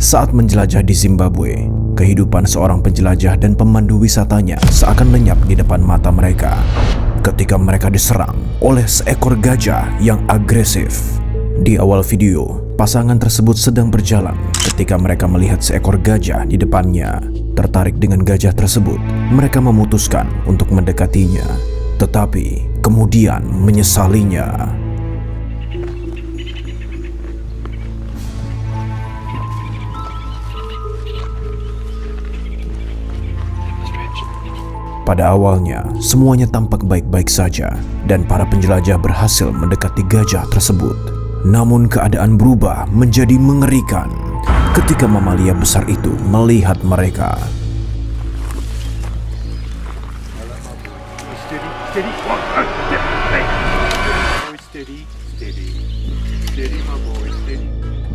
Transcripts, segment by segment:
Saat menjelajah di Zimbabwe, kehidupan seorang penjelajah dan pemandu wisatanya seakan lenyap di depan mata mereka ketika mereka diserang oleh seekor gajah yang agresif. Di awal video, pasangan tersebut sedang berjalan ketika mereka melihat seekor gajah di depannya. Tertarik dengan gajah tersebut, mereka memutuskan untuk mendekatinya, tetapi kemudian menyesalinya. Pada awalnya, semuanya tampak baik-baik saja dan para penjelajah berhasil mendekati gajah tersebut. Namun keadaan berubah menjadi mengerikan ketika mamalia besar itu melihat mereka.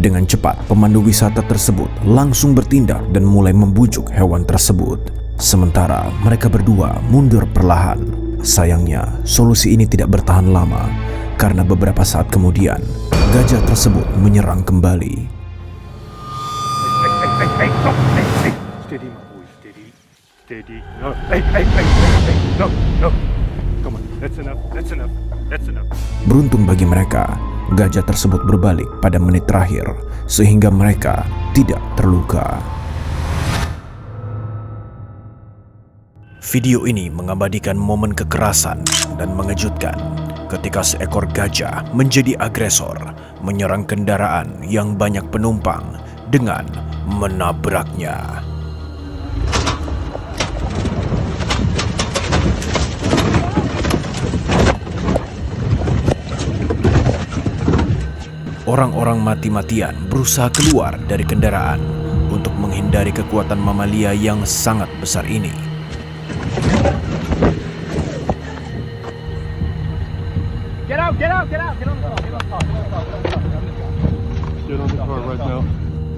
Dengan cepat, pemandu wisata tersebut langsung bertindak dan mulai membujuk hewan tersebut. Sementara mereka berdua mundur perlahan. Sayangnya, solusi ini tidak bertahan lama karena beberapa saat kemudian gajah tersebut menyerang kembali. Beruntung bagi mereka, gajah tersebut berbalik pada menit terakhir sehingga mereka tidak terluka. Video ini mengabadikan momen kekerasan dan mengejutkan ketika seekor gajah menjadi agresor, menyerang kendaraan yang banyak penumpang dengan menabraknya. Orang-orang mati-matian berusaha keluar dari kendaraan untuk menghindari kekuatan mamalia yang sangat besar ini.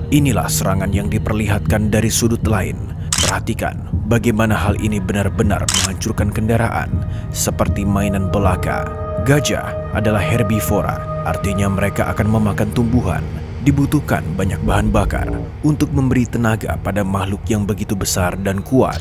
Inilah serangan yang diperlihatkan dari sudut lain. Perhatikan bagaimana hal ini benar-benar menghancurkan kendaraan seperti mainan belaka. Gajah adalah herbivora, artinya mereka akan memakan tumbuhan. Dibutuhkan banyak bahan bakar untuk memberi tenaga pada makhluk yang begitu besar dan kuat.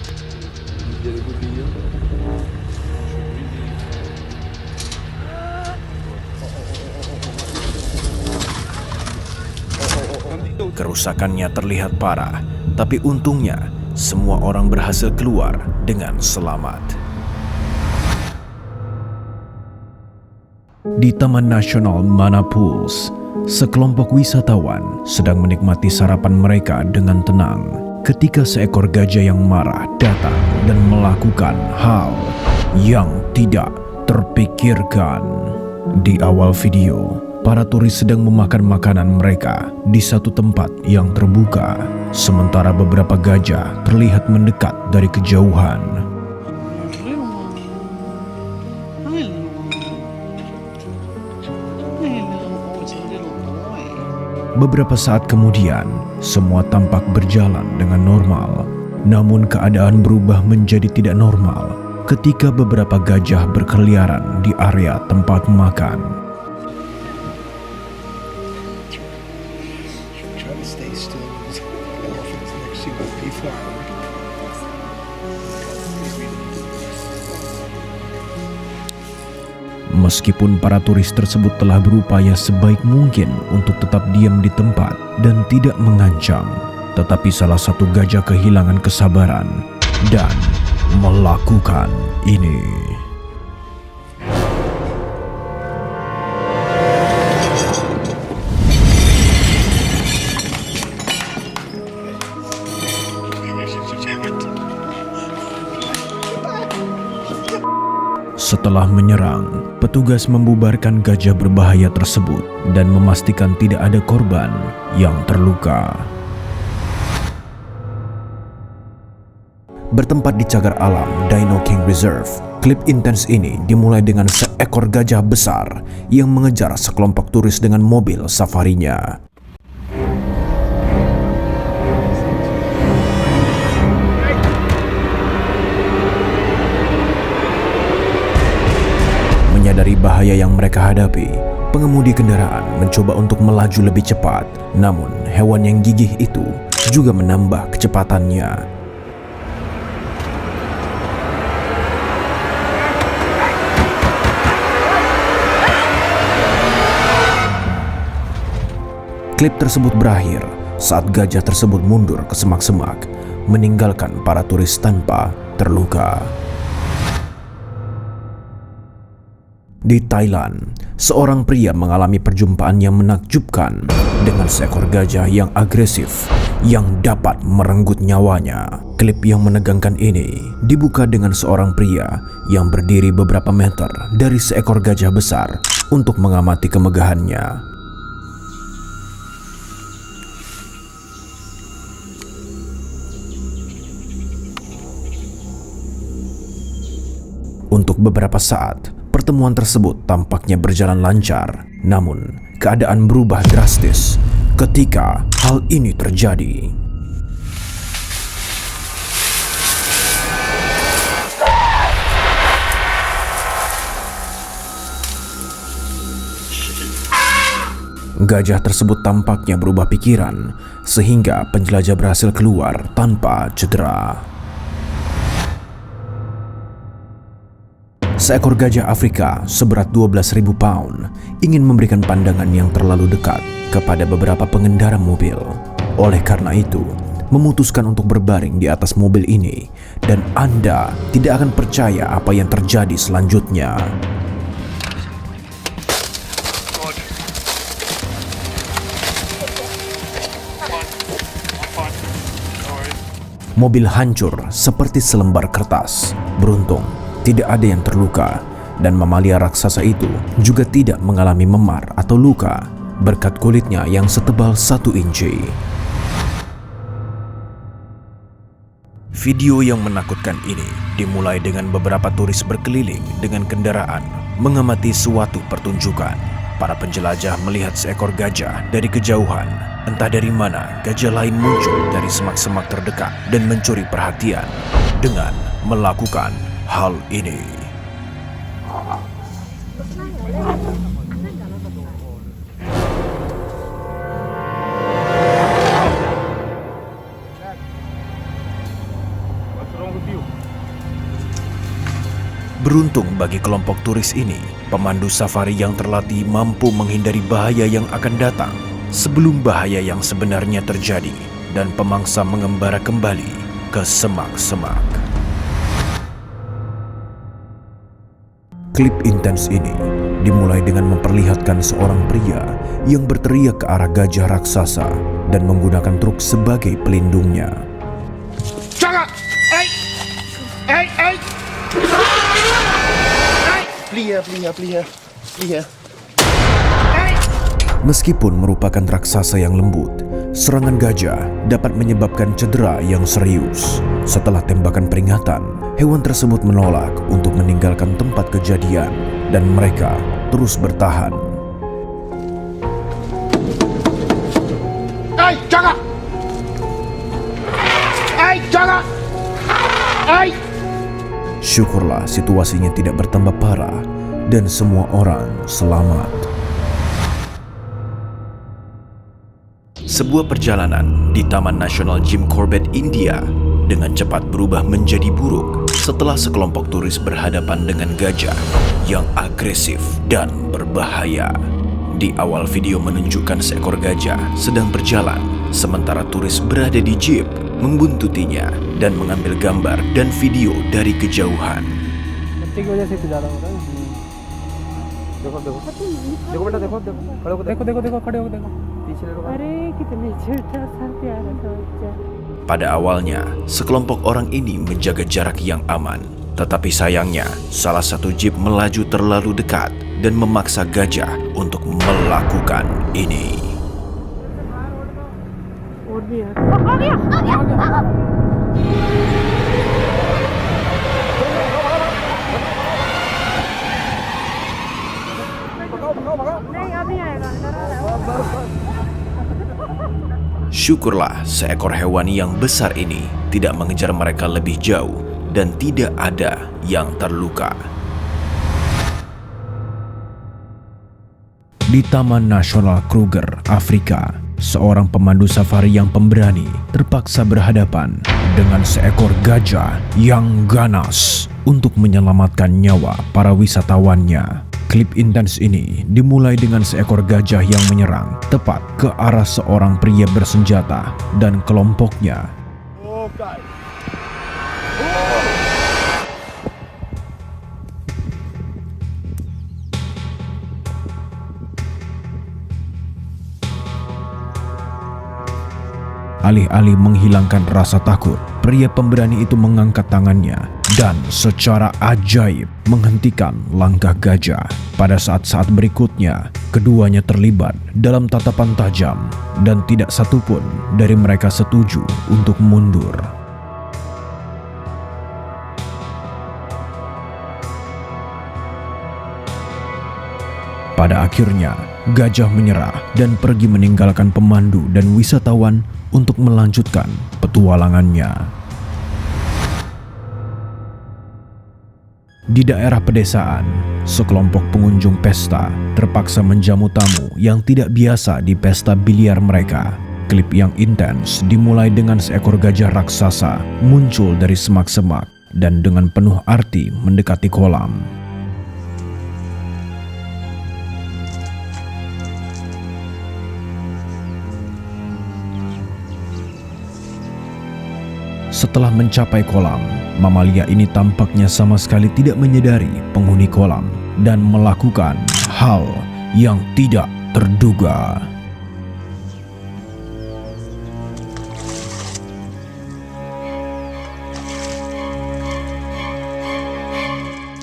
Kerusakannya terlihat parah, tapi untungnya semua orang berhasil keluar dengan selamat. Di Taman Nasional Manapuls, sekelompok wisatawan sedang menikmati sarapan mereka dengan tenang ketika seekor gajah yang marah datang dan melakukan hal yang tidak terpikirkan. Di awal video, para turis sedang memakan makanan mereka di satu tempat yang terbuka, sementara beberapa gajah terlihat mendekat dari kejauhan. Beberapa saat kemudian, semua tampak berjalan dengan normal. Namun keadaan berubah menjadi tidak normal ketika beberapa gajah berkeliaran di area tempat makan. Meskipun para turis tersebut telah berupaya sebaik mungkin untuk tetap diam di tempat dan tidak mengancam, tetapi salah satu gajah kehilangan kesabaran dan melakukan ini. Setelah menyerang, petugas membubarkan gajah berbahaya tersebut dan memastikan tidak ada korban yang terluka. Bertempat di cagar alam Dino King Reserve, klip intens ini dimulai dengan seekor gajah besar yang mengejar sekelompok turis dengan mobil safarinya. Menyadari bahaya yang mereka hadapi, Pengemudi kendaraan mencoba untuk melaju lebih cepat, namun hewan yang gigih itu juga menambah kecepatannya. Klip tersebut berakhir saat gajah tersebut mundur ke semak-semak, meninggalkan para turis tanpa terluka. Di Thailand, seorang pria mengalami perjumpaan yang menakjubkan dengan seekor gajah yang agresif yang dapat merenggut nyawanya. Klip yang menegangkan ini dibuka dengan seorang pria yang berdiri beberapa meter dari seekor gajah besar untuk mengamati kemegahannya. Untuk beberapa saat, pertemuan tersebut tampaknya berjalan lancar. Namun, keadaan berubah drastis ketika hal ini terjadi. Gajah tersebut tampaknya berubah pikiran, sehingga penjelajah berhasil keluar tanpa cedera. Seekor gajah Afrika seberat 12.000 pound ingin memberikan pandangan yang terlalu dekat kepada beberapa pengendara mobil. Oleh karena itu, memutuskan untuk berbaring di atas mobil ini, dan Anda tidak akan percaya apa yang terjadi selanjutnya. Mobil hancur seperti selembar kertas. Beruntung, tidak ada yang terluka, dan mamalia raksasa itu juga tidak mengalami memar atau luka berkat kulitnya yang setebal 1 inci. Video yang menakutkan ini dimulai dengan beberapa turis berkeliling dengan kendaraan mengamati suatu pertunjukan. Para penjelajah melihat seekor gajah dari kejauhan. Entah dari mana gajah lain muncul dari semak-semak terdekat dan mencuri perhatian dengan melakukan hal ini. Beruntung bagi kelompok turis ini, pemandu safari yang terlatih mampu menghindari bahaya yang akan datang sebelum bahaya yang sebenarnya terjadi, dan pemangsa mengembara kembali ke semak-semak. Klip intens ini dimulai dengan memperlihatkan seorang pria yang berteriak ke arah gajah raksasa dan menggunakan truk sebagai pelindungnya. Jangan! Lihat. Meskipun merupakan raksasa yang lembut, serangan gajah dapat menyebabkan cedera yang serius. Setelah tembakan peringatan, hewan tersebut menolak untuk meninggalkan tempat kejadian dan mereka terus bertahan. Jangan! Syukurlah situasinya tidak bertambah parah dan semua orang selamat. Sebuah perjalanan di Taman Nasional Jim Corbett, India dengan cepat berubah menjadi buruk setelah sekelompok turis berhadapan dengan gajah yang agresif dan berbahaya. Di awal video menunjukkan seekor gajah sedang berjalan, sementara turis berada di jeep membuntutinya dan mengambil gambar dan video dari kejauhan. Pada awalnya, sekelompok orang ini menjaga jarak yang aman. Tetapi sayangnya, salah satu jeep melaju terlalu dekat dan memaksa gajah untuk melakukan ini. Syukurlah seekor hewan yang besar ini tidak mengejar mereka lebih jauh dan tidak ada yang terluka. Di Taman Nasional Kruger, Afrika, seorang pemandu safari yang pemberani terpaksa berhadapan dengan seekor gajah yang ganas untuk menyelamatkan nyawa para wisatawannya. Klip intens ini dimulai dengan seekor gajah yang menyerang tepat ke arah seorang pria bersenjata dan kelompoknya. Alih-alih menghilangkan rasa takut, pria pemberani itu mengangkat tangannya dan secara ajaib menghentikan langkah gajah. Pada saat-saat berikutnya, keduanya terlibat dalam tatapan tajam dan tidak satupun dari mereka setuju untuk mundur. Pada akhirnya, gajah menyerah dan pergi meninggalkan pemandu dan wisatawan untuk melanjutkan petualangannya. Di daerah pedesaan, sekelompok pengunjung pesta terpaksa menjamu tamu yang tidak biasa di pesta biliar mereka. Klip yang intens dimulai dengan seekor gajah raksasa muncul dari semak-semak dan dengan penuh arti mendekati kolam. Setelah mencapai kolam, mamalia ini tampaknya sama sekali tidak menyadari penghuni kolam dan melakukan hal yang tidak terduga.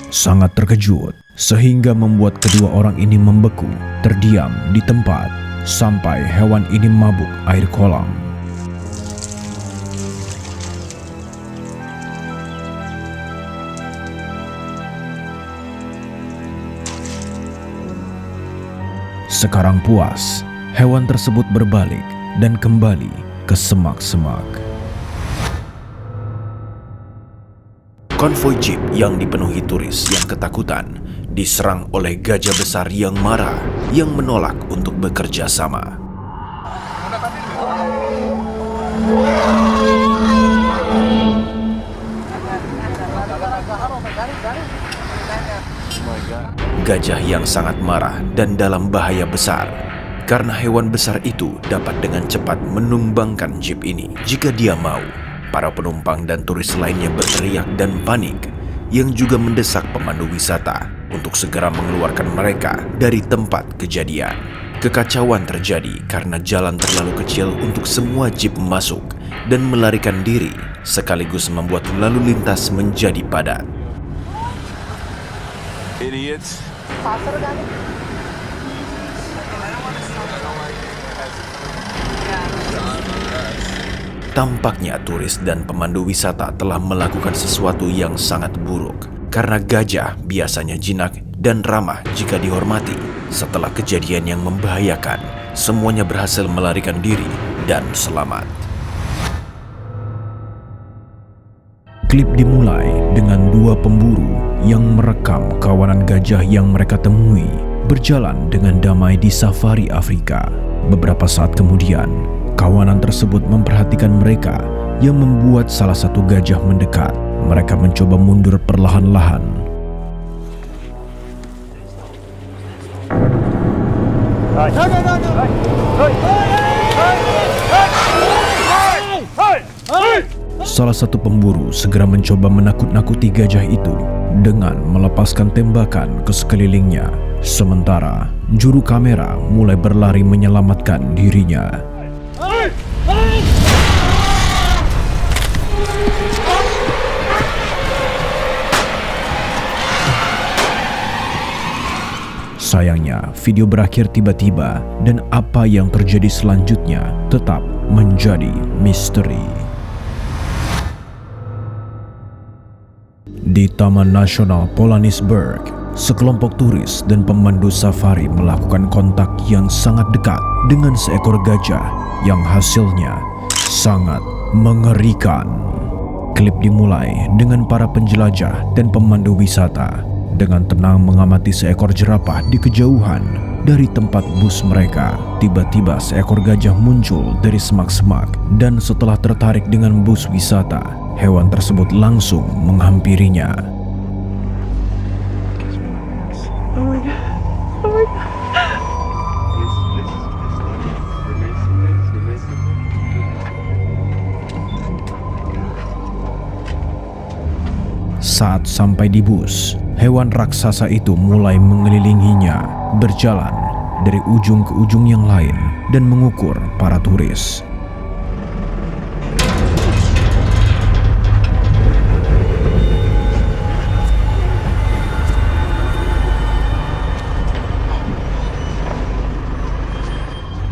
Sangat terkejut, sehingga membuat kedua orang ini membeku, terdiam di tempat sampai hewan ini mabuk air kolam. Sekarang puas, hewan tersebut berbalik dan kembali ke semak-semak. Konvoi jeep yang dipenuhi turis yang ketakutan diserang oleh gajah besar yang marah yang menolak untuk bekerja sama. Gajah yang sangat marah dan dalam bahaya besar karena hewan besar itu dapat dengan cepat menumbangkan jeep ini jika dia mau. Para penumpang dan turis lainnya berteriak dan panik yang juga mendesak pemandu wisata untuk segera mengeluarkan mereka dari tempat kejadian. Kekacauan terjadi karena jalan terlalu kecil untuk semua jeep masuk dan melarikan diri, sekaligus membuat lalu lintas menjadi padat. Idiots. Tampaknya turis dan pemandu wisata telah melakukan sesuatu yang sangat buruk karena gajah biasanya jinak dan ramah jika dihormati. Setelah kejadian yang membahayakan, semuanya berhasil melarikan diri dan selamat. Klip dimulai dengan dua pemburu yang merekam kawanan gajah yang mereka temui berjalan dengan damai di safari Afrika. Beberapa saat kemudian, kawanan tersebut memperhatikan mereka yang membuat salah satu gajah mendekat. Mereka mencoba mundur perlahan-lahan. Salah satu pemburu segera mencoba menakut-nakuti gajah itu dengan melepaskan tembakan ke sekelilingnya. Sementara juru kamera mulai berlari menyelamatkan dirinya. Sayangnya, video berakhir tiba-tiba dan apa yang terjadi selanjutnya tetap menjadi misteri. Di Taman Nasional Polanisberg, sekelompok turis dan pemandu safari melakukan kontak yang sangat dekat dengan seekor gajah yang hasilnya sangat mengerikan. Klip dimulai dengan para penjelajah dan pemandu wisata dengan tenang mengamati seekor jerapah di kejauhan Dari tempat bus mereka, tiba-tiba seekor gajah muncul dari semak-semak dan setelah tertarik dengan bus wisata, hewan tersebut langsung menghampirinya. Oh my god. Oh my god. Saat sampai di bus, hewan raksasa itu mulai mengelilinginya, berjalan dari ujung ke ujung yang lain dan mengukur para turis.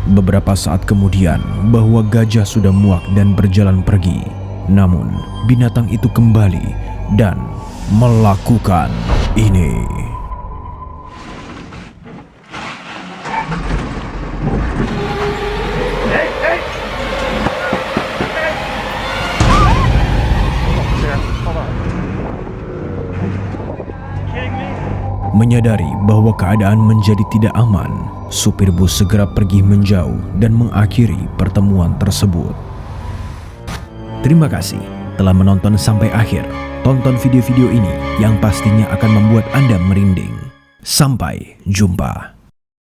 Beberapa saat kemudian, bahwa gajah sudah muak dan berjalan pergi. Namun, binatang itu kembali dan melakukan ini. Menyadari bahwa keadaan menjadi tidak aman, supir bus segera pergi menjauh dan mengakhiri pertemuan tersebut. Terima kasih telah menonton sampai akhir. Tonton video-video ini yang pastinya akan membuat Anda merinding. Sampai jumpa.